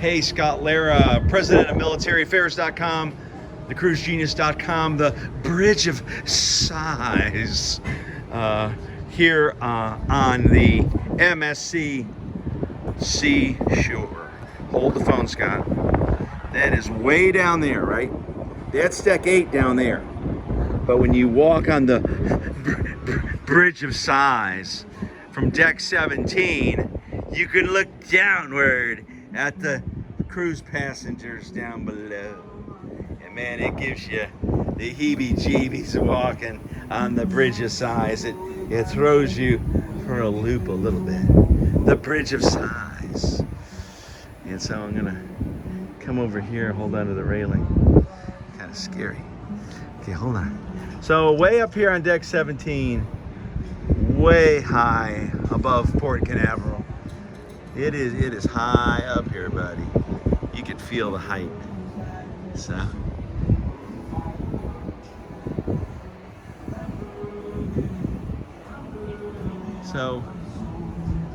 Hey, Scott Lara, president of military-affairs.com, thecruisegenius.com, the Bridge of Sighs, here on the MSC Seashore. Hold the phone, Scott. That is way down there, right? That's deck 8 down there. But when you walk on the Bridge of Sighs from deck 17, you can look downward at the cruise passengers down below. And man, it gives you the heebie-jeebies walking on the Bridge of Sighs. It throws you for a loop a little bit. The Bridge of Sighs. And so I'm gonna come over here, hold on to the railing. Kind of scary. Okay, hold on. So way up here on deck 17, way high above Port Canaveral. It is high up here, buddy. You can feel the height. So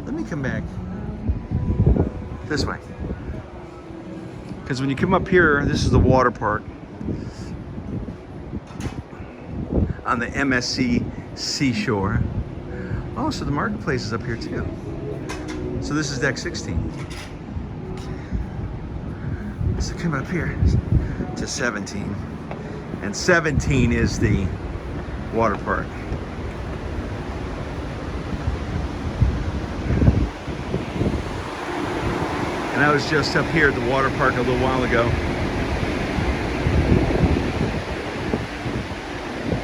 let me come back this way. Because when you come up here, this is the water park on the MSC Seashore. Oh, so the marketplace is up here too. So this is deck 16. So come up here to 17. And 17 is the water park. And I was just up here at the water park a little while ago.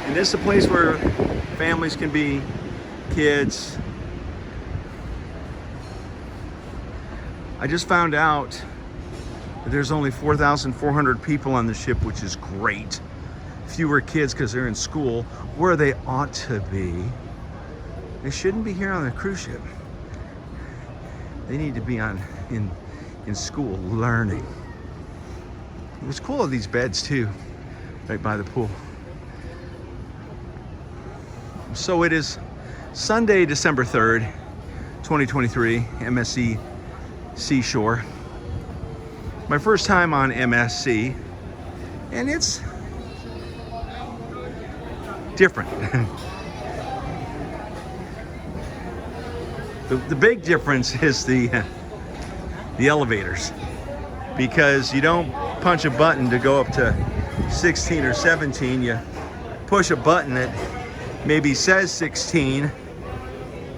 And this is a place where families can be, kids. I just found out that there's only 4,400 people on the ship, which is great. Fewer kids because they're in school, where they ought to be. They shouldn't be here on a cruise ship. They need to be in school learning. It was cool of these beds too, right by the pool. So it is Sunday, December 3rd, 2023, MSC Seashore. My first time on MSC, and it's different. The big difference is the elevators, because you don't punch a button to go up to 16 or 17. You push a button that maybe says 16,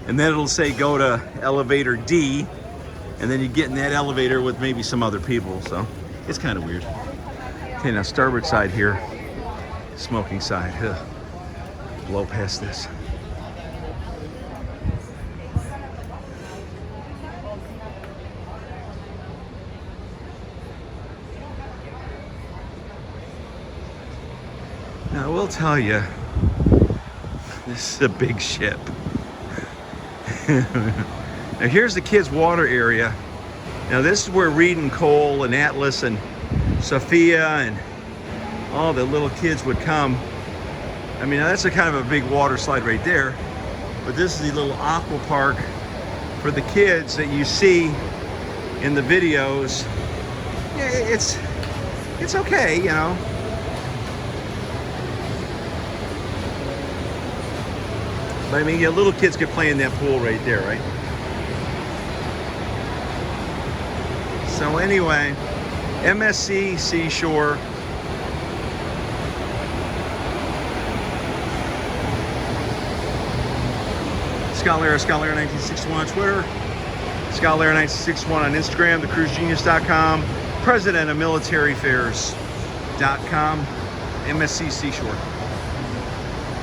and then it'll say go to elevator D, and then you get in that elevator with maybe some other people. So it's kind of weird. Okay, now starboard side here, smoking side. Ugh. Blow past this. Now I will tell you, this is a big ship. Now here's the kids' water area. Now this is where Reed and Cole and Atlas and Sophia and all the little kids would come. I mean, that's a kind of a big water slide right there. But this is the little aqua park for the kids that you see in the videos. Yeah, it's okay, you know. But I mean, yeah, little kids could play in that pool right there, right? So anyway, MSC Seashore. Scott Lara 1961 on Twitter. Scott Lara 1961 on Instagram. thecruisegenius.com. President of military-affairs.com. MSC Seashore.